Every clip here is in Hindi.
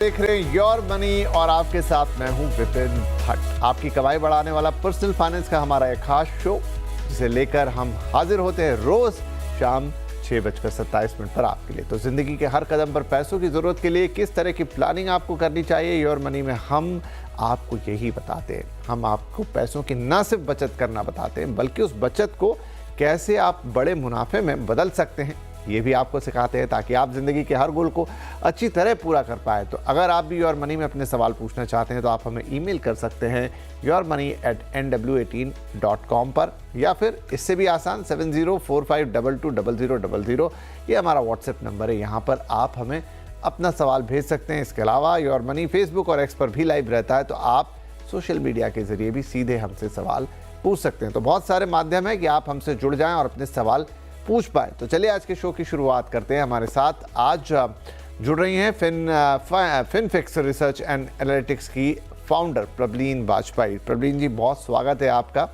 देख रहे हैं योर मनी और आपके साथ मैं हूं विपिन भट्ट। आपकी कमाई बढ़ाने वाला पर्सनल फाइनेंस का हमारा एक खास शो जिसे लेकर हम हाजिर होते हैं रोज शाम 6:27 पर आपके लिए। तो जिंदगी के हर कदम पर पैसों की जरूरत के लिए किस तरह की प्लानिंग आपको करनी चाहिए, योर मनी में हम आपको यही बताते हैं। हम आपको पैसों की न सिर्फ बचत करना बताते हैं बल्कि उस बचत को कैसे आप बड़े मुनाफे में बदल सकते हैं ये भी आपको सिखाते हैं, ताकि आप जिंदगी के हर गोल को अच्छी तरह पूरा कर पाए। तो अगर आप भी योर मनी में अपने सवाल पूछना चाहते हैं तो आप हमें ईमेल कर सकते हैं yourmoney@nw18.com पर, या फिर इससे भी आसान 7045220000 ये हमारा व्हाट्सएप नंबर है। यहाँ पर आप हमें अपना सवाल भेज सकते हैं। इसके अलावा योर मनी फेसबुक और एक्स पर भी लाइव रहता है, तो आप सोशल मीडिया के जरिए भी सीधे हमसे सवाल पूछ सकते हैं। तो बहुत सारे माध्यम है कि आप हमसे जुड़ जाएं और अपने सवाल पूछ पाए। तो चलिए आज के शो की शुरुआत करते हैं। हमारे साथ आज जुड़ रही हैं फिनफिक्स रिसर्च एंड एनालिटिक्स की फाउंडर प्रबलीन वाजपेयी। प्रबलीन जी, बहुत स्वागत है आपका।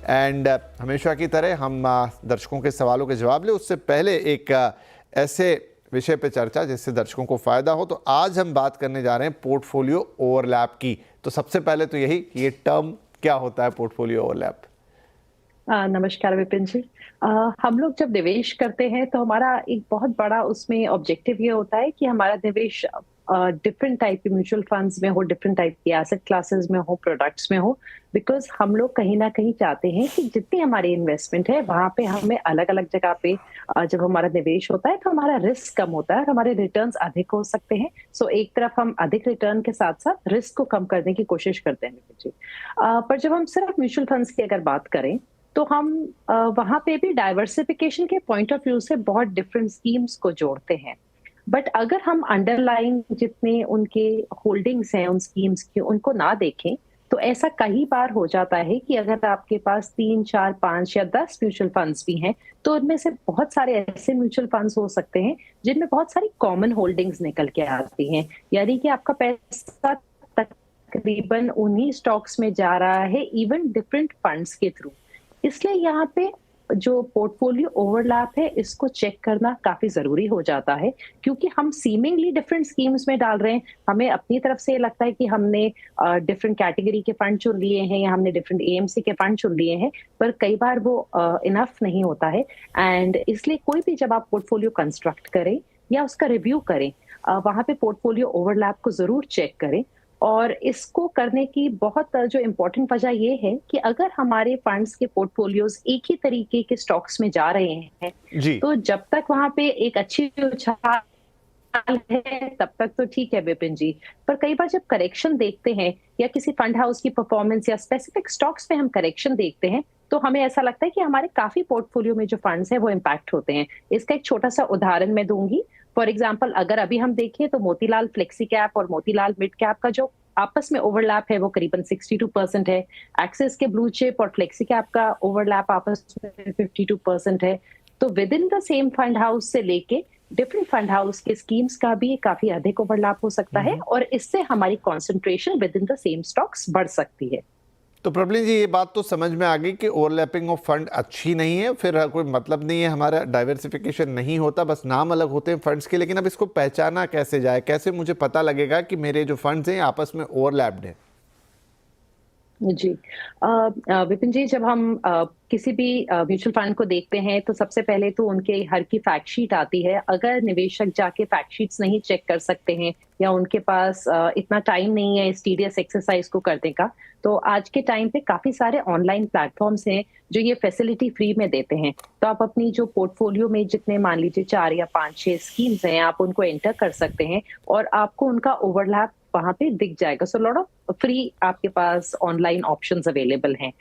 एंड हमेशा की तरह हम दर्शकों के सवालों के जवाब लें उससे पहले एक ऐसे विषय पे चर्चा जिससे दर्शकों को फ़ायदा हो। तो आज हम बात करने जा रहे हैं पोर्टफोलियो ओवरलैप की। तो सबसे पहले तो यही, ये टर्म क्या होता है पोर्टफोलियो ओवरलैप? नमस्कार विपिन जी। हम लोग जब निवेश करते हैं तो हमारा एक बहुत बड़ा उसमें ऑब्जेक्टिव ये होता है कि हमारा निवेश डिफरेंट टाइप के म्यूचुअल फंड्स में हो, डिफरेंट टाइप की एसेट क्लासेस में हो, प्रोडक्ट्स में हो। बिकॉज हम लोग कहीं ना कहीं चाहते हैं कि जितनी हमारी इन्वेस्टमेंट है वहां पे हमें अलग अलग जगह पे जब हमारा निवेश होता है तो हमारा रिस्क कम होता है और हमारे रिटर्न्स अधिक हो सकते हैं। सो एक तरफ हम अधिक रिटर्न के साथ साथ रिस्क को कम करने की कोशिश करते हैं विपिन जी। पर जब हम सिर्फ म्यूचुअल फंड्स की अगर बात करें तो हम वहां पे भी डाइवर्सिफिकेशन के पॉइंट ऑफ व्यू से बहुत डिफरेंट स्कीम्स को जोड़ते हैं। बट अगर हम अंडरलाइंग जितने उनके होल्डिंग्स हैं उन स्कीम्स की उनको ना देखें तो ऐसा कई बार हो जाता है कि अगर आपके पास 3, 4, 5 या 10 म्यूचुअल फंड्स भी हैं तो उनमें से बहुत सारे ऐसे म्यूचुअल फंड्स हो सकते हैं जिनमें बहुत सारी कॉमन होल्डिंग्स निकल के आती हैं। यानी कि आपका पैसा तकरीबन उन्हीं स्टॉक्स में जा रहा है, इवन डिफरेंट फंड्स के थ्रू। इसलिए यहाँ पे जो पोर्टफोलियो ओवरलैप है इसको चेक करना काफी जरूरी हो जाता है, क्योंकि हम सीमिंगली डिफरेंट स्कीम्स में डाल रहे हैं। हमें अपनी तरफ से लगता है कि हमने डिफरेंट कैटेगरी के फंड चुन लिए हैं या हमने डिफरेंट एएमसी के फंड चुन लिए हैं, पर कई बार वो इनफ नहीं होता है। एंड इसलिए कोई भी जब आप पोर्टफोलियो कंस्ट्रक्ट करें या उसका रिव्यू करें, वहां पे पोर्टफोलियो ओवरलैप को जरूर चेक करें। और इसको करने की बहुत जो इम्पोर्टेंट वजह ये है कि अगर हमारे फंड्स के पोर्टफोलियोज एक ही तरीके के स्टॉक्स में जा रहे हैं तो जब तक वहां पे एक अच्छी उछाल है तब तक तो ठीक है विपिन जी। पर कई बार जब करेक्शन देखते हैं या किसी फंड हाउस की परफॉर्मेंस या स्पेसिफिक स्टॉक्स पे हम करेक्शन देखते हैं तो हमें ऐसा लगता है कि हमारे काफी पोर्टफोलियो में जो फंड्स हैं वो इम्पैक्ट होते हैं। इसका एक छोटा सा उदाहरण मैं दूंगी। फॉर एग्जाम्पल, अगर अभी हम देखें तो मोतीलाल फ्लेक्सी कैप और मोतीलाल मिड कैप का जो आपस में ओवरलैप है वो करीबन 62% है। एक्सिस के ब्लू चिप और फ्लेक्सी कैप का ओवरलैप आपस में 52% है। तो with in the same fund house से लेके डिफरेंट फंड हाउस के स्कीम्स का भी काफी अधिक ओवरलैप हो सकता है और इससे हमारी concentration with in the same stocks बढ़ सकती है। तो प्रबलीन जी, ये बात तो समझ में आ गई कि ओवरलैपिंग ऑफ फंड अच्छी नहीं है, फिर कोई मतलब नहीं है, हमारा डाइवर्सिफिकेशन नहीं होता, बस नाम अलग होते हैं फंड्स के। लेकिन अब इसको पहचाना कैसे जाए, कैसे मुझे पता लगेगा कि मेरे जो फंड्स हैं आपस में ओवरलैप्ड हैं? जी विपिन जी, जब हम किसी भी म्यूचुअल फंड को देखते हैं तो सबसे पहले तो उनके हर की फैक्ट शीट आती है। अगर निवेशक जाके फैक्ट शीट्स नहीं चेक कर सकते हैं या उनके पास इतना टाइम नहीं है इस टीडियस एक्सरसाइज को करने का, तो आज के टाइम पे काफी सारे ऑनलाइन प्लेटफॉर्म्स हैं जो ये फैसिलिटी फ्री में देते हैं। तो आप अपनी जो पोर्टफोलियो में जितने मान लीजिए 4 या 5-6 स्कीम्स हैं आप उनको एंटर कर सकते हैं और आपको उनका ओवरलैप वहां पे दिख जाएगा। सो लॉट ऑफ फ्री आपके पास ऑनलाइन ऑप्शंस अवेलेबल हैं।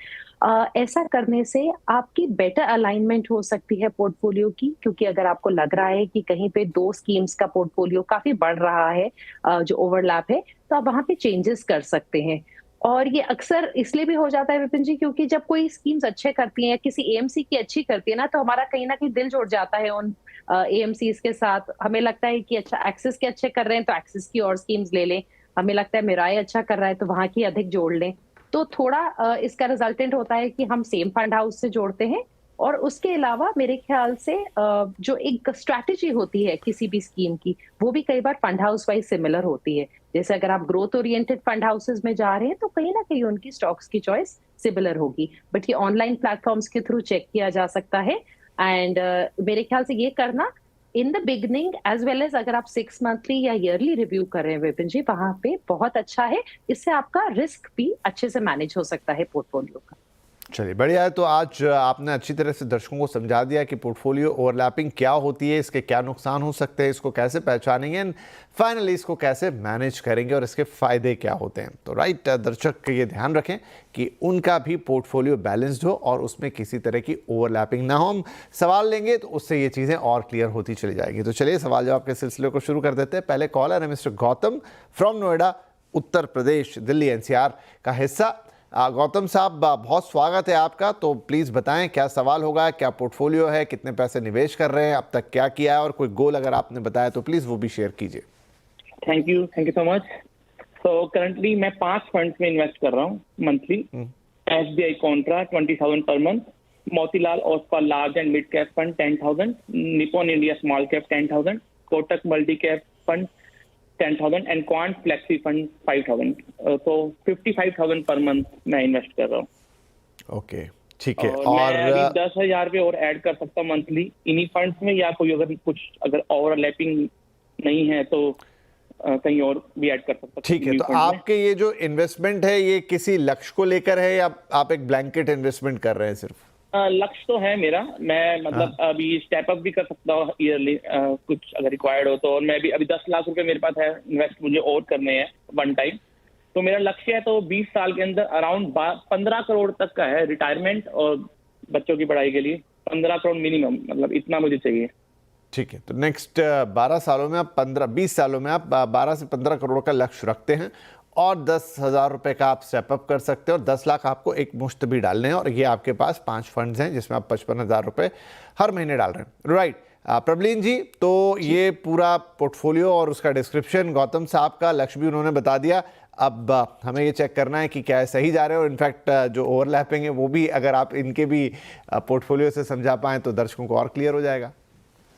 ऐसा करने से आपकी बेटर अलाइनमेंट हो सकती है पोर्टफोलियो की, क्योंकि अगर आपको लग रहा है कि कहीं पे 2 स्कीम्स का पोर्टफोलियो काफी बढ़ रहा है जो ओवरलैप है, तो आप वहां पे चेंजेस कर सकते हैं। और ये अक्सर इसलिए भी हो जाता है विपिन जी, क्योंकि जब कोई स्कीम्स अच्छे करती है, किसी एएमसी की अच्छी करती है ना, तो हमारा कहीं ना कहीं दिल जुड़ जाता है उन एएमसीज के साथ। हमें लगता है कि अच्छा एक्सिस के अच्छे कर रहे हैं तो एक्सिस की और स्कीम्स ले लें, हमें लगता है मिराई अच्छा कर रहा है तो वहां की अधिक जोड़ लें। तो थोड़ा इसका रिजल्टेंट होता है कि हम सेम फंड हाउस से जोड़ते हैं और उसके अलावा मेरे ख्याल से जो एक स्ट्रैटेजी होती है किसी भी स्कीम की, वो भी कई बार फंड हाउस वाइज सिमिलर होती है। जैसे अगर आप ग्रोथ ओरिएंटेड फंड हाउसेस में जा रहे हैं तो कहीं ना कहीं उनकी स्टॉक्स की चॉइस सिमिलर होगी, बट ये ऑनलाइन प्लेटफॉर्म्स के थ्रू चेक किया जा सकता है। एंड मेरे ख्याल से ये करना in the beginning as well as अगर आप 6 मंथली या ईयरली रिव्यू कर रहे हैं विपिन जी, वहां पे बहुत अच्छा है। इससे आपका रिस्क भी अच्छे से मैनेज हो सकता है पोर्टफोलियो का। चलिए बढ़िया है। तो आज आपने अच्छी तरह से दर्शकों को समझा दिया कि पोर्टफोलियो ओवरलैपिंग क्या होती है, इसके क्या नुकसान हो सकते हैं, इसको कैसे पहचानेंगे एंड फाइनली इसको कैसे मैनेज करेंगे और इसके फ़ायदे क्या होते हैं। तो राइट, दर्शक ये ध्यान रखें कि उनका भी पोर्टफोलियो बैलेंस्ड हो और उसमें किसी तरह की ओवरलैपिंग ना हो। हम सवाल लेंगे तो उससे ये चीज़ें और क्लियर होती चली जाएगी। तो चलिए सवाल जवाब के सिलसिले को शुरू कर देते हैं। पहले कॉलर है mister Gautam from Noida, Uttar Pradesh, Delhi NCR का हिस्सा। गौतम साहब, बहुत स्वागत है आपका। तो प्लीज़ बताएं क्या सवाल होगा, क्या पोर्टफोलियो है, कितने पैसे निवेश कर रहे हैं, अब तक क्या किया है, और कोई गोल अगर आपने बताया तो प्लीज़ वो भी शेयर कीजिए। Thank you so much. तो करंटली मैं 5 फंड्स में इन्वेस्ट कर रहा हूँ monthly. SBI Contra 20,000 per month, Motilal Oswal large and mid cap fund 10,000, Nippon India small cap 10,000, Kotak multi cap fund 10,000 and quant flexi fund 5,000। तो 55,000 पर मंथ मैं इन्वेस्ट कर रहा हूँ। ओके, ठीक है। और मैं अभी 10,000 रुपये और ऐड कर सकता हूँ मंथली इन्हीं फंड्स में, या कोई अगर ओवरलैपिंग नहीं है तो कहीं और भी ऐड कर सकता हूँ। ठीक है। तो आपके ये जो इन्वेस्टमेंट है ये किसी लक्ष्य को लेकर है या आप एक ब्लैंकेट इन्वेस्टमेंट कर रहे हैं सिर्फ? लक्ष्य तो है मेरा, मैं मतलब अभी स्टेप अप भी कर सकता हूँ ईयरली, कुछ अगर रिक्वायर्ड हो तो। और मैं भी अभी 10 लाख रुपए मेरे पास है इन्वेस्ट, मुझे और करने हैं वन टाइम। तो मेरा लक्ष्य है तो 20 साल के अंदर अराउंड 15 करोड़ तक का है रिटायरमेंट और बच्चों की पढ़ाई के लिए 15 करोड़ मिनिमम, मतलब इतना मुझे चाहिए। ठीक है। तो नेक्स्ट 12 सालों में आप 20 सालों में आप 12 से 15 करोड़ का लक्ष्य रखते हैं और 10,000 रुपए का आप स्टेपअप कर सकते हैं और 10 लाख आपको एक मुश्त भी डालने हैं। और ये आपके पास 5 फंड्स हैं जिसमें आप 55,000 रुपए हर महीने डाल रहे हैं। राइट प्रबलीन जी, तो ये पूरा पोर्टफोलियो और उसका डिस्क्रिप्शन गौतम साहब का लक्ष्य भी उन्होंने बता दिया। अब हमें ये चेक करना है कि क्या है सही जा रहे हो। इनफैक्ट जो ओवरलैपिंग है वो भी अगर आप इनके भी पोर्टफोलियो से समझा पाएँ तो दर्शकों को और क्लियर हो जाएगा।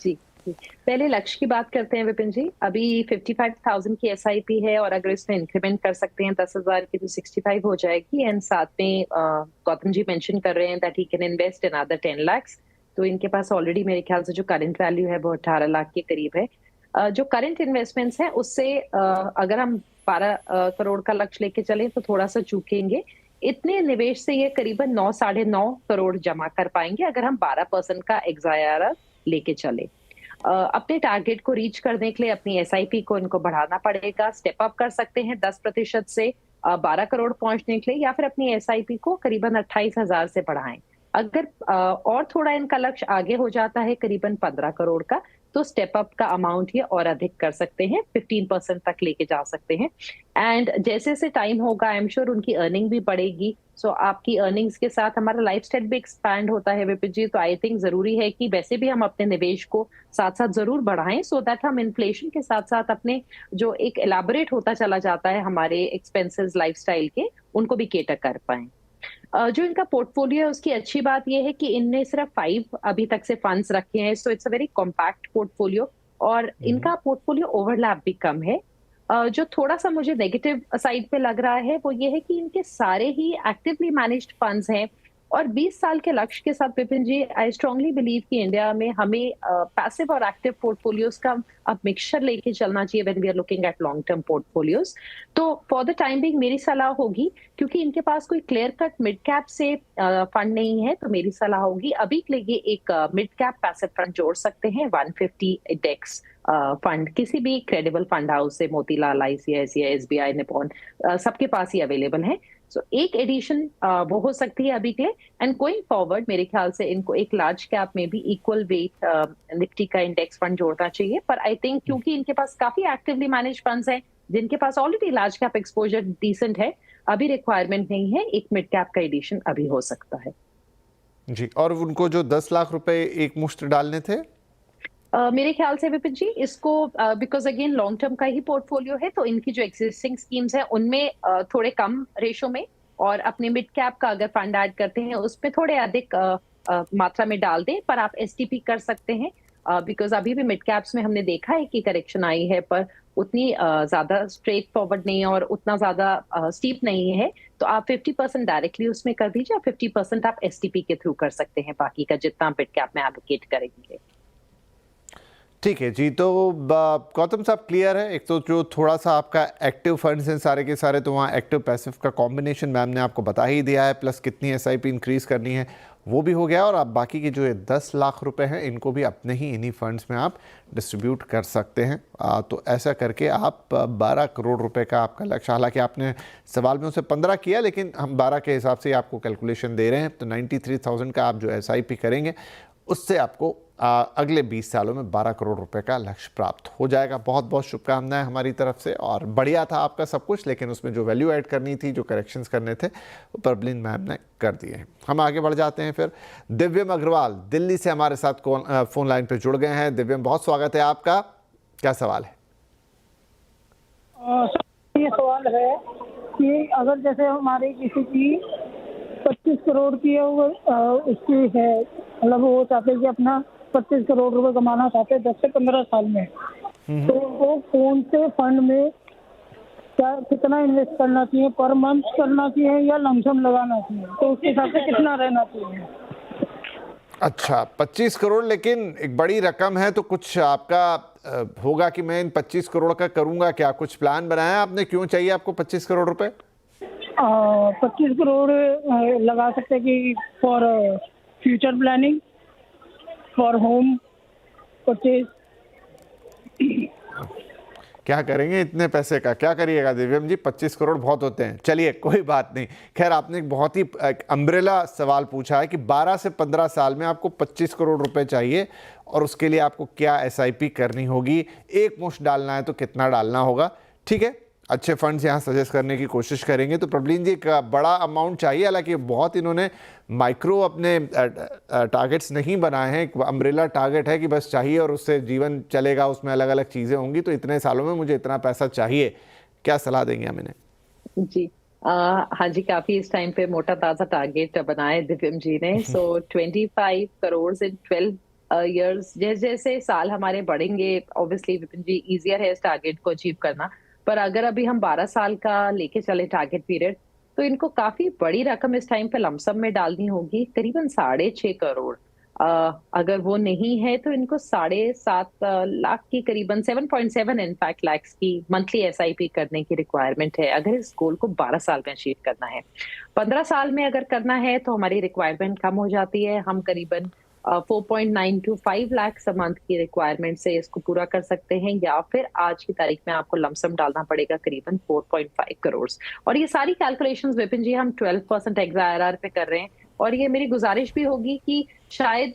जी, पहले लक्ष्य की बात करते हैं विपिन जी। अभी 55,000 की SIP है और अगर इसमें इंक्रीमेंट कर सकते हैं 10,000 की तो 65 हो जाएगी। एंड साथ में गौतम जी मेंशन कर रहे हैं that he can invest in other 10 lakhs। तो इनके पास ऑलरेडी मेरे ख्याल से जो करंट वैल्यू है वो 18 लाख के करीब है। जो करंट इन्वेस्टमेंट्स हैं उससे अगर हम 12 करोड़ का लक्ष्य लेके चलें तो थोड़ा सा चूकेंगे। इतने निवेश से ये करीबन 9 साढ़े 9 करोड़ जमा कर पाएंगे अगर हम 12% का XIRR लेके चले। अपने टारगेट को रीच करने के लिए अपनी SIP को इनको बढ़ाना पड़ेगा। स्टेप अप कर सकते हैं 10% से 12 करोड़ पहुंचने के लिए, या फिर अपनी SIP को करीबन 28,000 से बढ़ाएं। अगर और थोड़ा इनका लक्ष्य आगे हो जाता है करीबन 15 करोड़ का, तो स्टेप अप का अमाउंट ये और अधिक कर सकते हैं, 15% तक लेके जा सकते हैं। एंड जैसे जैसे टाइम होगा आई एम श्योर उनकी अर्निंग भी बढ़ेगी। सो आपकी अर्निंग्स के साथ हमारा लाइफस्टाइल भी एक्सपैंड होता है विपिन जी। तो आई थिंक जरूरी है कि वैसे भी हम अपने निवेश को साथ साथ जरूर बढ़ाएं, सो दैट हम इन्फ्लेशन के साथ साथ अपने जो एक एलाबोरेट होता चला जाता है हमारे एक्सपेंसेस लाइफस्टाइल के, उनको भी केटर कर पाएं। जो इनका पोर्टफोलियो है उसकी अच्छी बात यह है कि इनने सिर्फ 5 अभी तक से फंड्स रखे हैं। So it's a very compact portfolio और इनका पोर्टफोलियो ओवरलैप भी कम है। जो थोड़ा सा मुझे नेगेटिव साइड पे लग रहा है वो ये है कि इनके सारे ही एक्टिवली मैनेज्ड फंड्स हैं और 20 साल के लक्ष्य के साथ विपिन जी आई स्ट्रांगली बिलीव कि इंडिया में हमें पैसिव और एक्टिव पोर्टफोलियोज का अब मिक्सचर लेके चलना चाहिए when we are looking at long term portfolios. तो फॉर द टाइम बिंग मेरी सलाह होगी, क्योंकि इनके पास कोई क्लियर कट मिड कैप से फंड नहीं है, तो मेरी सलाह होगी अभी के लिए एक मिड कैप पैसिव फंड जोड़ सकते हैं 150 इंडेक्स फंड किसी भी क्रेडिबल फंड हाउस से, मोतीलाल, ICICI, SBI, निपॉन, सबके पास ही अवेलेबल है। सो एक एडिशन वो हो सकती है अभी के लिए। एंड गोइंग फॉरवर्ड मेरे ख्याल से इनको एक लार्ज कैप में भी इक्वल वेट निफ्टी का इंडेक्स फंड जोड़ना चाहिए। पर आई थिंक क्योंकि इनके पास काफी एक्टिवली मैनेज फंड्स हैं जिनके पास already large cap exposure decent है, अभी रिक्वायरमेंट नहीं है, एक मिड कैप का एडिशन अभी हो सकता है जी। और उनको जो 10 लाख रुपए एक मुश्त डालने थे मेरे ख्याल से विपिन जी इसको बिकॉज अगेन लॉन्ग टर्म का ही पोर्टफोलियो है, तो इनकी जो एग्जिस्टिंग स्कीम्स हैं उनमें थोड़े कम रेशो में और अपने मिड कैप का अगर फंड ऐड करते हैं उसमें थोड़े अधिक मात्रा में डाल दें, पर आप एसटीपी कर सकते हैं बिकॉज अभी भी मिड कैप्स में हमने देखा है कि करेक्शन आई है, पर उतनी ज्यादा स्ट्रेट फॉरवर्ड नहीं है और उतना ज्यादा स्टीप नहीं है। तो आप 50% डायरेक्टली उसमें कर दीजिए, 50% आप एसटीपी के थ्रू कर सकते हैं, बाकी का जितना मिड कैप में एलोकेट करेंगे। ठीक है जी, तो गौतम साहब क्लियर है। एक तो जो थोड़ा सा आपका एक्टिव फंड्स हैं सारे के सारे, तो वहाँ एक्टिव पैसिव का कॉम्बिनेशन मैम ने आपको बता ही दिया है, प्लस कितनी एसआईपी इंक्रीज करनी है वो भी हो गया। और आप बाकी के जो ये 10 लाख रुपए हैं इनको भी अपने ही इन्हीं फंड्स में आप डिस्ट्रीब्यूट कर सकते हैं। तो ऐसा करके आप 12 करोड़ रुपए का आपका लक्ष्य, हालांकि आपने सवाल में उसे 15 किया, लेकिन हम 12 के हिसाब से आपको कैलकुलेशन दे रहे हैं। तो 93,000 का आप जो एसआईपी करेंगे उससे आपको अगले 20 सालों में 12 करोड़ रुपए का लक्ष्य प्राप्त हो जाएगा। बहुत बहुत शुभकामनाएं हमारी तरफ से। और बढ़िया था आपका सब कुछ, लेकिन उसमें जो वैल्यू ऐड करनी थी, जो करेक्शंस करने थे, वो प्रबलिन मैम ने कर दिए हैं। हम आगे बढ़ जाते हैं फिर। दिव्यम अग्रवाल दिल्ली से हमारे साथ फोन लाइन पर जुड़ गए हैं। दिव्यम, बहुत स्वागत है आपका। क्या सवाल है? ये सवाल है कि अगर जैसे हमारे किसी की 25 करोड़ की उसकी है, मतलब वो चाहते हैं कि अपना 25 करोड़ रुपए कमाना चाहते हैं 10 से 15 साल में, तो वो कौन से फंड में क्या कितना इन्वेस्ट करना चाहिए? पर मंथ करना चाहिए या लमसम लगाना चाहिए? तो उसके हिसाब से कितना रहना चाहिए? अच्छा, 25 करोड़, लेकिन एक बड़ी रकम है, तो कुछ आपका होगा कि मैं इन 25 करोड़ का करूंगा क्या? कुछ प्लान बनाया आपने? क्यों चाहिए आपको 25 करोड़ रुपए? 25 करोड़ लगा सकते हैं कि for future planning, for home purchase. क्या करेंगे इतने पैसे का? क्या करिएगा दिव्यम जी? 25 करोड़ बहुत होते हैं। चलिए कोई बात नहीं। खैर, आपने एक बहुत ही अम्ब्रेला सवाल पूछा है कि 12 से 15 साल में आपको 25 करोड़ रुपए चाहिए और उसके लिए आपको क्या एसआईपी करनी होगी, एक मुश्त डालना है तो कितना डालना होगा। ठीक है, अच्छे फंड्स यहाँ सजेस्ट करने की कोशिश करेंगे। तो प्रबलीन जी, एक बड़ा अमाउंट चाहिए, हालांकि बहुत इन्होंने माइक्रो अपने टारगेट्स नहीं बनाए हैं। एक अम्ब्रेला टारगेट है कि बस चाहिए और उससे जीवन चलेगा, उसमें अलग अलग चीज़ें होंगी, तो इतने सालों में मुझे इतना पैसा चाहिए। क्या सलाह देंगे हम इन्हें? जी हाँ जी, काफी इस टाइम पे मोटा ताजा टारगेट बनाए दिव्यम जी ने। सो 25 करोड़ इन 12 ईयर्स। जैसे जैसे साल हमारे बढ़ेंगे, ऑब्वियसली विपिन जी इजियर है इस टारगेट को अचीव करना। पर अगर अभी हम 12 साल का लेके चले टारगेट पीरियड, तो इनको काफी बड़ी रकम इस टाइम पे लमसम में डालनी होगी, करीबन 6.5 करोड़। अगर वो नहीं है तो इनको 7.5 लाख की, करीबन 7.7 इनफैक्ट लैक्स की मंथली एसआईपी करने की रिक्वायरमेंट है, अगर इस गोल को 12 साल में अचीव करना है। 15 साल में अगर करना है तो हमारी रिक्वायरमेंट कम हो जाती है, हम करीबन 4.9 to 5 लाख मंथ की रिक्वायरमेंट से इसको पूरा कर सकते हैं, या फिर आज की तारीख में आपको लमसम डालना पड़ेगा करीबन 4.5 करोड़। और ये सारी कैलकुलेशंस विपिन जी हम 12% एक्सआईआरआर पे कर रहे हैं। और ये मेरी गुजारिश भी होगी कि शायद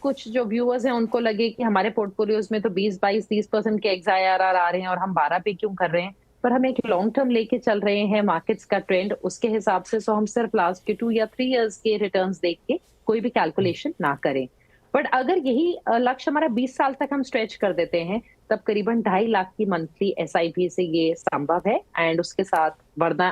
कुछ जो व्यूअर्स हैं उनको लगे कि हमारे पोर्टफोलियोज में तो 20-22-30% के एक्सआईआरआर आ रहे हैं और हम 12 पे क्यों कर रहे हैं। पर हम एक लॉन्ग टर्म लेके चल रहे हैं मार्केट्स का ट्रेंड उसके हिसाब से, सो हम सिर्फ लास्ट के 2 या 3 इयर्स के रिटर्न्स देख के कोई भी कैलकुलेशन ना करें। बट अगर यही लक्ष्य हमारा 20 साल तक हम स्ट्रेच कर देते हैं, तब करीबन 2.5 लाख की मंथली एसआईपी से ये संभव है। एंड उसके साथ बढ़ना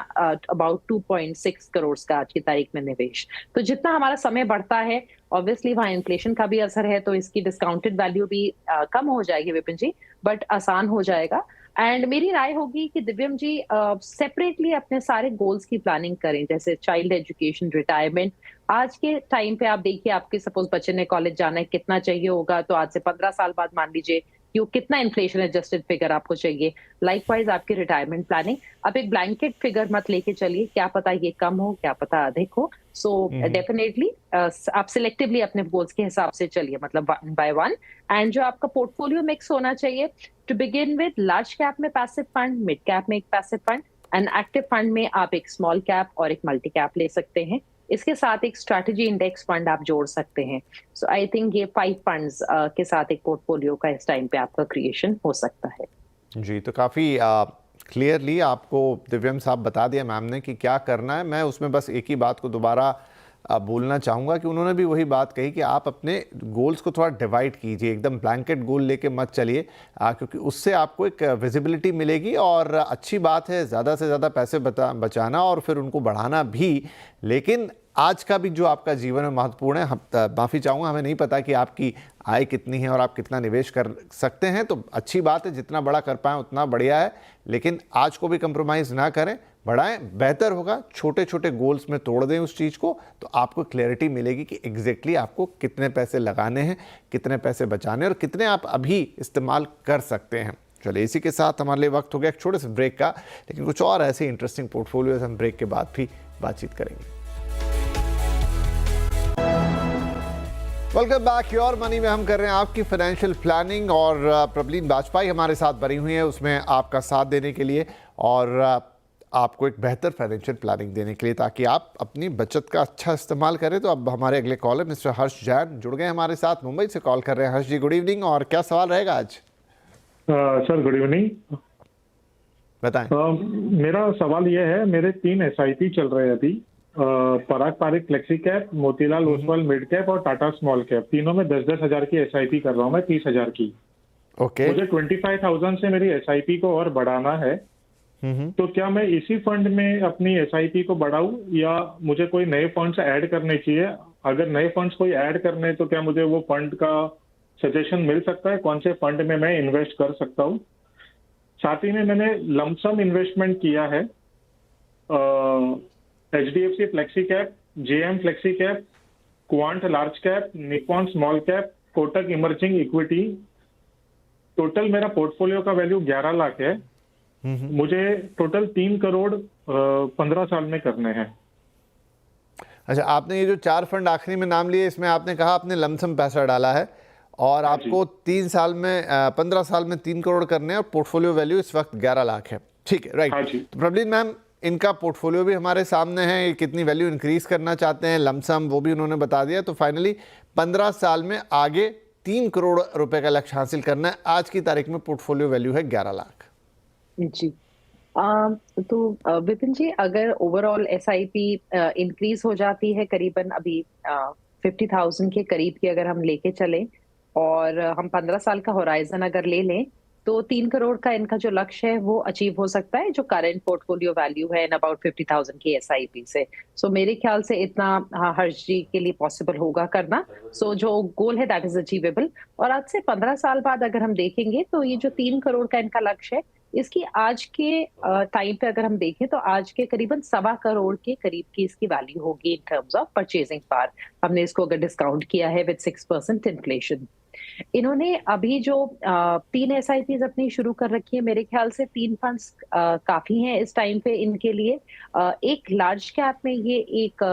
अबाउट 2.6 करोड़ का आज की तारीख में निवेश। तो जितना हमारा समय बढ़ता है, ऑब्वियसली वहाँ इन्फ्लेशन का भी असर है, तो इसकी डिस्काउंटेड वैल्यू भी कम हो जाएगी विपिन जी, बट आसान हो जाएगा। एंड मेरी राय होगी कि दिव्यम जी सेपरेटली अपने सारे गोल्स की प्लानिंग करें, जैसे चाइल्ड एजुकेशन, रिटायरमेंट। आज के टाइम पे आप देखिए, आपके सपोज बच्चे ने कॉलेज जाना है, कितना चाहिए होगा, तो आज से 15 साल बाद मान लीजिए कि कितना इन्फ्लेशन एडजस्टेड फिगर आपको चाहिए। लाइकवाइज आपकी रिटायरमेंट प्लानिंग, आप एक ब्लैंकेट फिगर मत लेके चलिए, क्या पता ये कम हो, क्या पता अधिक हो। सो डेफिनेटली आप सिलेक्टिवली अपने गोल्स के हिसाब से चलिए, मतलब 1 by 1। एंड जो आपका पोर्टफोलियो मिक्स होना चाहिए, to begin with large cap में पैसिव फंड, मिड कैप में एक passive fund, and active fund में आप एक स्मॉल कैप और एक मल्टी कैप ले सकते हैं। इसके साथ एक स्ट्रैटेजी इंडेक्स फंड आप जोड़ सकते हैं। सो आई थिंक ये 5 फंड्स के साथ एक पोर्टफोलियो का इस टाइम पे आपका क्रिएशन हो सकता है। जी, तो काफ़ी क्लियरली आपको दिव्यम साहब बता दिया मैम ने कि क्या करना है। मैं उसमें बस एक ही बात को दोबारा बोलना चाहूँगा कि उन्होंने भी वही बात कही कि आप अपने गोल्स को थोड़ा डिवाइड कीजिए, एकदम ब्लैंकेट गोल लेके मत चलिए, क्योंकि उससे आपको एक विजिबिलिटी मिलेगी। और अच्छी बात है ज़्यादा से ज़्यादा पैसे बचाना और फिर उनको बढ़ाना भी, लेकिन आज का भी जो आपका जीवन में महत्वपूर्ण है, माफ़ी चाहूँगा, हमें नहीं पता कि आपकी आय कितनी है और आप कितना निवेश कर सकते हैं, तो अच्छी बात है, जितना बड़ा कर पाएँ उतना बढ़िया है, लेकिन आज को भी कंप्रोमाइज़ ना करें, बढ़ाएं, बेहतर होगा। छोटे छोटे गोल्स में तोड़ दें उस चीज़ को, तो आपको क्लैरिटी मिलेगी कि एग्जैक्टली आपको कितने पैसे लगाने हैं, कितने पैसे बचाने और कितने आप अभी इस्तेमाल कर सकते हैं। चलिए, इसी के साथ हमारे लिए वक्त हो गया एक छोटे से ब्रेक का, लेकिन कुछ और ऐसे इंटरेस्टिंग पोर्टफोलियोज हम ब्रेक के बाद भी बातचीत करेंगे। Welcome back. योर मनी में हम कर रहे हैं आपकी फाइनेंशियल प्लानिंग और प्रबलीन वाजपेयी हमारे साथ बनी हुई है उसमें आपका साथ देने के लिए और आपको एक बेहतर फाइनेंशियल प्लानिंग देने के लिए, ताकि आप अपनी बचत का अच्छा इस्तेमाल करें। तो अब हमारे अगले कॉलर मिस्टर हर्ष जैन जुड़ गए हमारे साथ, मुंबई से कॉल कर रहे हैं। हर्ष जी, गुड इवनिंग, और क्या सवाल रहेगा आज? सर गुड इवनिंग, बताएं। मेरा सवाल यह है, मेरे 3 SIP चल रहे हैं अभी, Parag Parikh flexi cap, Motilal Oswal mid cap और टाटा स्मॉल कैप। तीनों में 10-10 हजार की SIP कर रहा हूँ मैं, 30 हजार की। ओके। मुझे 25,000 से मेरी SIP को और बढ़ाना है, तो क्या मैं इसी फंड में अपनी SIP को बढ़ाऊं या मुझे कोई नए फंड्स ऐड करने चाहिए? अगर नए फंड्स कोई ऐड करने तो क्या मुझे वो फंड का सजेशन मिल सकता है, कौन से फंड में मैं इन्वेस्ट कर सकता हूँ? साथ ही में मैंने लमसम इन्वेस्टमेंट किया है HDFC flexi cap, JM flexi cap, quant large cap, Nippon small cap, Kotak emerging equity. Total मेरा पोर्टफोलियो का वैल्यू 11 लाख है। मुझे टोटल 3 करोड़ 15 साल में करने हैं। अच्छा, आपने ये जो 4 फंड आखिरी में नाम लिए, इसमें आपने कहा आपने लमसम पैसा डाला है और आपको 3 साल में 15 साल में 3 करोड़ करने हैं और पोर्टफोलियो वैल्यू इस वक्त 11 लाख है, ठीक है? राइट। तो प्रबलीन मैम, इनका पोर्टफोलियो भी हमारे सामने है, ये कितनी वैल्यू इंक्रीज करना चाहते हैं, लमसम वो भी उन्होंने बता दिया। तो फाइनली 15 साल में आगे 3 करोड़ रुपए का लक्ष्य हासिल करना है। आज की तारीख में पोर्टफोलियो वैल्यू है 11 लाख जी। तो विपिन जी, अगर ओवरऑल SIP इंक्रीज हो जाती है करीबन अभी 50,000 के करीब की अगर हम लेके चलें और हम 15 साल का होराइजन अगर ले लें, तो 3 करोड़ का इनका जो लक्ष्य है वो अचीव हो सकता है, जो करंट पोर्टफोलियो वैल्यू है इन अबाउट 50,000 की SIP से। सो मेरे ख्याल से इतना हर्ष जी के लिए पॉसिबल होगा करना। सो जो गोल है दैट इज अचीवेबल। और आज से 15 साल बाद अगर हम देखेंगे तो ये जो 3 करोड़ का इनका लक्ष्य है, इसकी आज के टाइम पे अगर हम देखें तो आज के करीबन 1.25 करोड़ के करीब की इसकी वैल्यू होगी in terms of purchasing power. हमने इसको अगर डिस्काउंट किया है विद 6% इन्फ्लेशन। इन्होंने अभी जो 3 SIPs अपनी शुरू कर रखी है, मेरे ख्याल से 3 फंड्स काफी हैं इस टाइम पे इनके लिए। एक लार्ज कैप में ये एक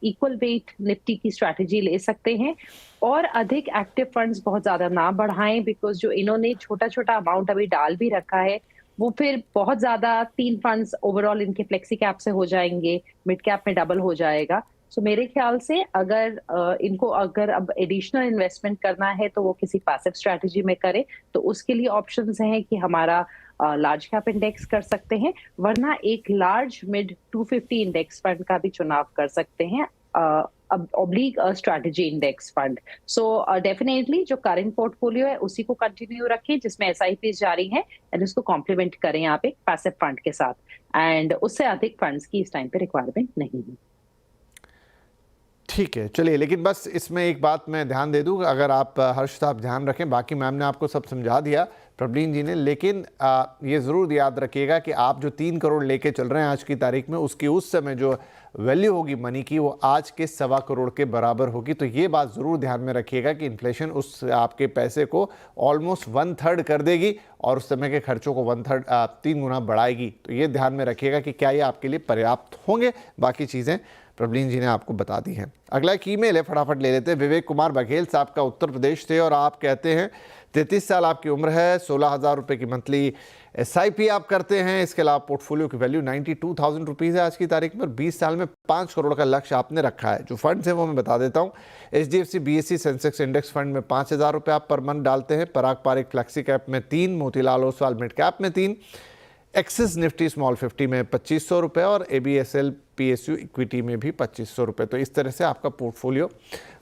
इक्वल वेट निफ्टी की स्ट्रैटेजी ले सकते हैं और अधिक एक्टिव फंड्स बहुत ज्यादा ना बढ़ाएं, बिकॉज जो इन्होंने छोटा छोटा अमाउंट अभी डाल भी रखा है वो फिर बहुत ज्यादा 3 फंड्स ओवरऑल इनके फ्लेक्सी कैप से हो जाएंगे, मिड कैप में डबल हो जाएगा। सो मेरे ख्याल से अगर इनको अगर अब एडिशनल इन्वेस्टमेंट करना है तो वो किसी पैसिव स्ट्रैटेजी में करे, तो उसके लिए ऑप्शंस हैं कि हमारा लार्ज कैप इंडेक्स कर सकते हैं, वरना एक लार्ज मिड 250 इंडेक्स फंड का भी चुनाव कर सकते हैं, oblique strategy index fund. So definitely जो करंट पोर्टफोलियो है उसी को कंटिन्यू रखें जिसमें SIPs जारी हैं, एंड उसको कॉम्प्लीमेंट करें आप एक पैसिव फंड के साथ, एंड उससे अधिक फंड्स की इस टाइम पे रिक्वायरमेंट नहीं है। ठीक है, चलिए, लेकिन बस इसमें एक बात मैं ध्यान दे दूँ, अगर आप हर्ष साहब ध्यान रखें, बाकी मैम ने आपको सब समझा दिया, प्रबलीन जी ने, लेकिन ये ज़रूर याद रखिएगा कि आप जो 3 करोड़ लेके चल रहे हैं आज की तारीख में, उसकी उस समय जो वैल्यू होगी मनी की वो आज के 1.25 करोड़ के बराबर होगी। तो ये बात ज़रूर ध्यान में रखिएगा कि इन्फ्लेशन उस आपके पैसे को ऑलमोस्ट 1/3 कर देगी और उस समय के खर्चों को 3 गुना बढ़ाएगी। तो ये ध्यान में रखिएगा कि क्या ये आपके लिए पर्याप्त होंगे। बाकी चीज़ें प्रबलीन जी ने आपको बता दी हैं। अगला एक ईमेल है, फटाफट ले लेते हैं। विवेक कुमार बघेल साहब का उत्तर प्रदेश से, और आप कहते हैं 33 साल आपकी उम्र है, 16,000 रुपये की मंथली SIP आप करते हैं, इसके अलावा पोर्टफोलियो की वैल्यू 92,000 रुपीज़ है आज की तारीख में, और 20 साल में 5 करोड़ का लक्ष्य आपने रखा है। जो फंड्स हैं वो मैं बता देता हूँ। HDFC BSE Sensex index fund में 5,000 रुपये आप पर मंथ डालते हैं, पराग पारिक फ्लेक्सी कैप में 3, मोतीलाल ओसवाल मिड कैप में 3, एक्सिस निफ्टी स्मॉल 50 में 2,500 रुपये और ABSL PSU इक्विटी में भी 2500 रुपये। तो इस तरह से आपका पोर्टफोलियो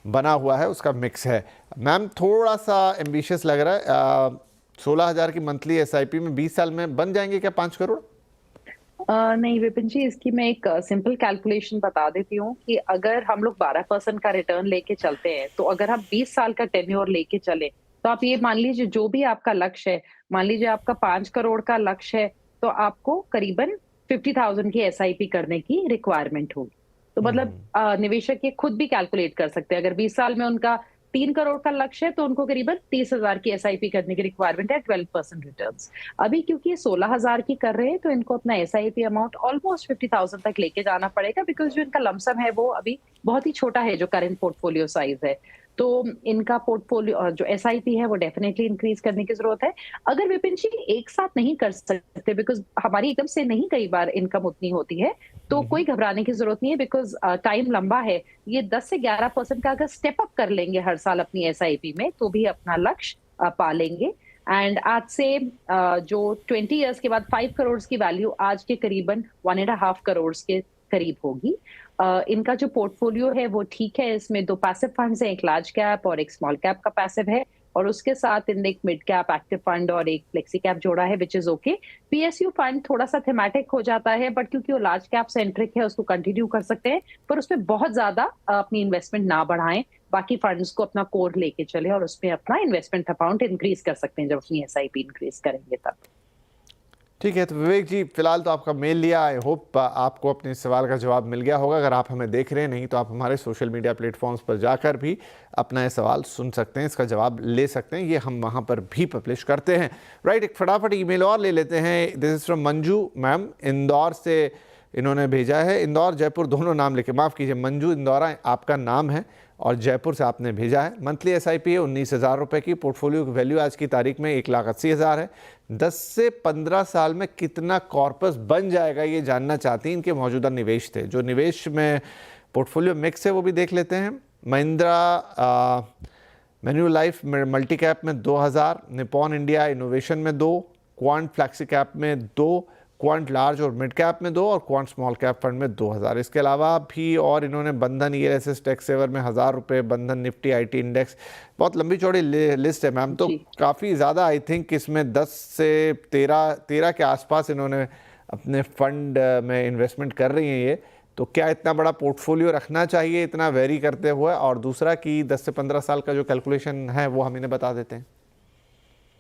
बना हुआ है, उसका मिक्स है। मैम थोड़ा सा एम्बिशियस लग रहा है, 16,000 की मंथली SIP में 20 साल में बन जाएंगे क्या 5 करोड़? नहीं विपिन जी, इसकी मैं एक सिंपल कैलकुलेशन बता देती हूँ कि अगर हम लोग 12% का रिटर्न लेके चलते हैं, तो अगर हम 20 साल का टेन्योर लेके चले, तो आप ये मान लीजिए जो भी आपका लक्ष्य है, मान लीजिए आपका 5 करोड़ का लक्ष्य है, तो आपको करीबन 50,000 की SIP करने की रिक्वायरमेंट होगी। तो मतलब निवेशक ये खुद भी कैलकुलेट कर सकते हैं। अगर 20 साल में उनका 3 करोड़ का लक्ष्य है, तो उनको करीबन 30,000 की SIP करने की रिक्वायरमेंट है, 12% रिटर्न्स। अभी क्योंकि ये 16,000 की कर रहे हैं, तो इनको अपना SIP अमाउंट ऑलमोस्ट 50,000 तक लेके जाना पड़ेगा, बिकॉज जो इनका लमसम है वो अभी बहुत ही छोटा है, जो करंट पोर्टफोलियो साइज है। तो इनका पोर्टफोलियो जो SIP है वो डेफिनेटली इंक्रीज करने की जरूरत है। अगर विपिन जी एक साथ नहीं कर सकते, बिकॉज हमारी एकदम से नहीं कई बार इनकम उतनी होती है, तो कोई घबराने की जरूरत नहीं है, बिकॉज टाइम लंबा है। ये 10 से 11% का अगर स्टेप अप कर लेंगे हर साल अपनी SIP में, तो भी अपना लक्ष्य पा लेंगे। एंड आज से जो 20 इयर्स के बाद 5 करोड़ की वैल्यू आज के करीबन 1.5 करोड़ के करीब होगी। इनका जो पोर्टफोलियो है वो ठीक है, इसमें 2 पैसिव फंड्स हैं, एक लार्ज कैप और एक स्मॉल कैप का पैसिव है, और उसके साथ इनने एक मिड कैप एक्टिव फंड और एक फ्लेक्सी कैप जोड़ा है, which is okay. PSU fund थोड़ा सा थेमेटिक हो जाता है, बट क्योंकि वो लार्ज कैप सेंट्रिक है, उसको कंटिन्यू कर सकते हैं, पर उसमें बहुत ज्यादा अपनी इन्वेस्टमेंट ना बढ़ाएं। बाकी फंड्स को अपना कोर लेके चले और उसमें अपना इन्वेस्टमेंट अमाउंट इंक्रीज कर सकते हैं जब अपनी SIP इंक्रीज करेंगे तब। ठीक है, तो विवेक जी फिलहाल तो आपका मेल लिया, आई होप आपको अपने सवाल का जवाब मिल गया होगा। अगर आप हमें देख रहे हैं, नहीं तो आप हमारे सोशल मीडिया प्लेटफॉर्म्स पर जाकर भी अपना ये सवाल सुन सकते हैं, इसका जवाब ले सकते हैं, ये हम वहाँ पर भी पब्लिश करते हैं। राइट, एक फटाफट ईमेल और ले लेते हैं। This is from Manju ma'am, Indore से इन्होंने भेजा है। इंदौर जयपुर दोनों नाम लिखे, माफ़ कीजिए मंजू, इंदौरा आपका नाम है और जयपुर से आपने भेजा है। मंथली SIP है 19,000 रुपये की। पोर्टफोलियो की वैल्यू आज की तारीख में 1,80,000 है। 10 से 15 साल में कितना कॉर्पस बन जाएगा ये जानना चाहती हैं। इनके मौजूदा निवेश थे, जो निवेश में पोर्टफोलियो मिक्स है वो भी देख लेते हैं। महिंद्रा मैन्युलाइफ मल्टी कैप में 2,000, निपॉन इंडिया इनोवेशन में 2, क्वांट फ्लैक्सी कैप में 2, क्वांट लार्ज और मिड कैप में 2 और क्वांट स्मॉल कैप फंड में 2,000। इसके अलावा भी और इन्होंने बंधन ELSS टैक्स सेवर में 1,000 रुपये, बंधन निफ्टी IT इंडेक्स, बहुत लंबी चौड़ी लिस्ट है मैम, तो काफ़ी ज़्यादा आई थिंक इसमें 10 से 13 के आसपास इन्होंने अपने फंड में इन्वेस्टमेंट कर रही हैं ये। तो क्या इतना बड़ा पोर्टफोलियो रखना चाहिए इतना वेरी करते हुए? और दूसरा कि 10 से 15 साल का जो कैलकुलेशन है वो हम इन्हें बता देते हैं।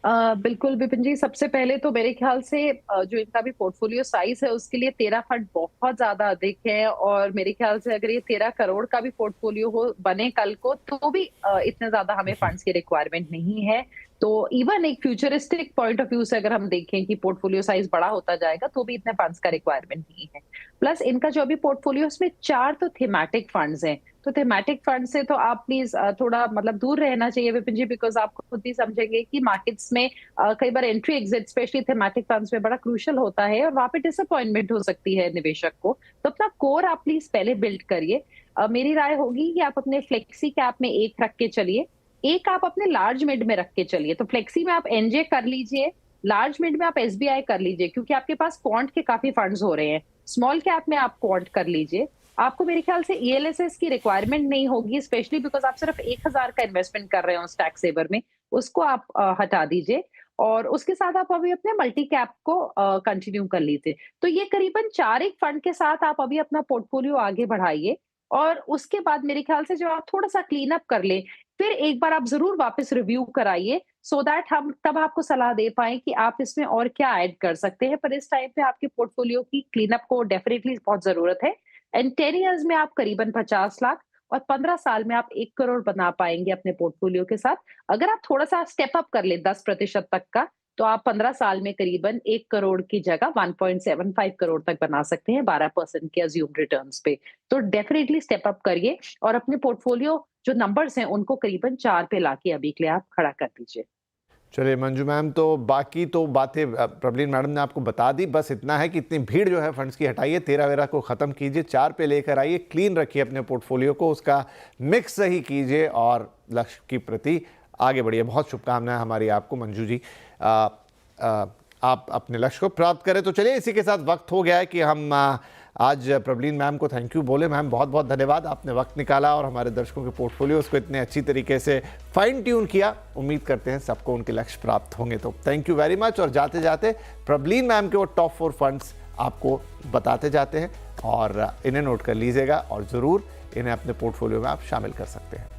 बिल्कुल विपिन जी, सबसे पहले तो मेरे ख्याल से जो इनका भी पोर्टफोलियो साइज है उसके लिए 13 फंड बहुत ज्यादा अधिक है, और मेरे ख्याल से अगर ये 13 करोड़ का भी पोर्टफोलियो हो बने कल को, तो भी इतने ज्यादा हमें फंड्स की रिक्वायरमेंट नहीं है। तो इवन एक फ्यूचरिस्टिक पॉइंट ऑफ व्यू से अगर हम देखें कि पोर्टफोलियो साइज बड़ा होता जाएगा, तो भी इतने फंड्स का रिक्वायरमेंट नहीं है। प्लस इनका जो अभी पोर्टफोलियो, उसमें 4 तो थीमेटिक फंड्स हैं, तो थीमेटिक फंड से तो आप प्लीज थोड़ा मतलब दूर रहना चाहिए विपिन जी, बिकॉज आप खुद भी समझेंगे कि मार्केट्स में कई बार entry exit specially thematic funds में बड़ा क्रूशियल होता है, और वहां पे डिसअपॉइंटमेंट हो सकती है निवेशक को। तो अपना कोर आप प्लीज पहले बिल्ड करिए। मेरी राय होगी कि आप अपने फ्लेक्सी कैप में 1 रख के चलिए, 1 आप अपने लार्ज मिड में रख के चलिए। तो फ्लेक्सी में आप NJ कर लीजिए, लार्ज मिड में आप SBI कर लीजिए, क्योंकि आपके पास क्वांट के काफी फंड्स हो रहे हैं। स्मॉल कैप में आप क्वांट कर लीजिए। आपको मेरे ख्याल से ELSS की रिक्वायरमेंट नहीं होगी, स्पेशली बिकॉज आप सिर्फ 1,000 का इन्वेस्टमेंट कर रहे हो टैक्स सेवर में, उसको आप हटा दीजिए, और उसके साथ आप अभी अपने मल्टी कैप को कंटिन्यू कर लीजिए। तो ये करीबन 4 एक फंड के साथ आप अभी अपना पोर्टफोलियो आगे बढ़ाइए, और उसके बाद मेरे ख्याल से जब आप थोड़ा सा क्लीन अप कर ले, फिर एक बार आप जरूर वापस रिव्यू कराइए, सो दैट हम तब आपको सलाह दे पाए कि आप इसमें और क्या ऐड कर सकते हैं। पर इस टाइम पे आपके पोर्टफोलियो की क्लीन अप को डेफिनेटली बहुत जरूरत है। एंड 10 इयर्स में आप करीबन 50 लाख और 15 साल में आप 1 करोड़ बना पाएंगे अपने पोर्टफोलियो के साथ। अगर आप थोड़ा सा स्टेप अप कर ले 10% तक का, तो आप 15 साल में करीबन 1 करोड़ की जगह 1.75 करोड़ तक बना सकते हैं 12% के अज्यूम रिटर्न्स पे। तो डेफिनेटली स्टेप अप करिए, और अपने पोर्टफोलियो जो नंबर्स हैं उनको करीबन 4 पे लाके अभी के लिए आप खड़ा कर दीजिए। चलिए मंजू मैम, तो बाकी तो बातें प्रबलीन मैडम ने आपको बता दी। बस इतना है कि इतनी भीड़ जो है फंड्स की हटाइए, 13 को ख़त्म कीजिए, 4 पे लेकर आइए, क्लीन रखिए अपने पोर्टफोलियो को, उसका मिक्स सही कीजिए और लक्ष्य की प्रति आगे बढ़िए। बहुत शुभकामनाएं हमारी आपको मंजू जी, आप अपने लक्ष्य को प्राप्त करें। तो चलिए इसी के साथ वक्त हो गया है कि हम आज प्रबलीन मैम को थैंक यू बोले। मैम बहुत बहुत धन्यवाद, आपने वक्त निकाला और हमारे दर्शकों के पोर्टफोलियोज को इतने अच्छी तरीके से फाइन ट्यून किया। उम्मीद करते हैं सबको उनके लक्ष्य प्राप्त होंगे। तो थैंक यू वेरी मच। और जाते जाते प्रबलीन मैम के वो टॉप 4 फंड्स आपको बताते जाते हैं और इन्हें नोट कर लीजिएगा और ज़रूर इन्हें अपने पोर्टफोलियो में आप शामिल कर सकते हैं।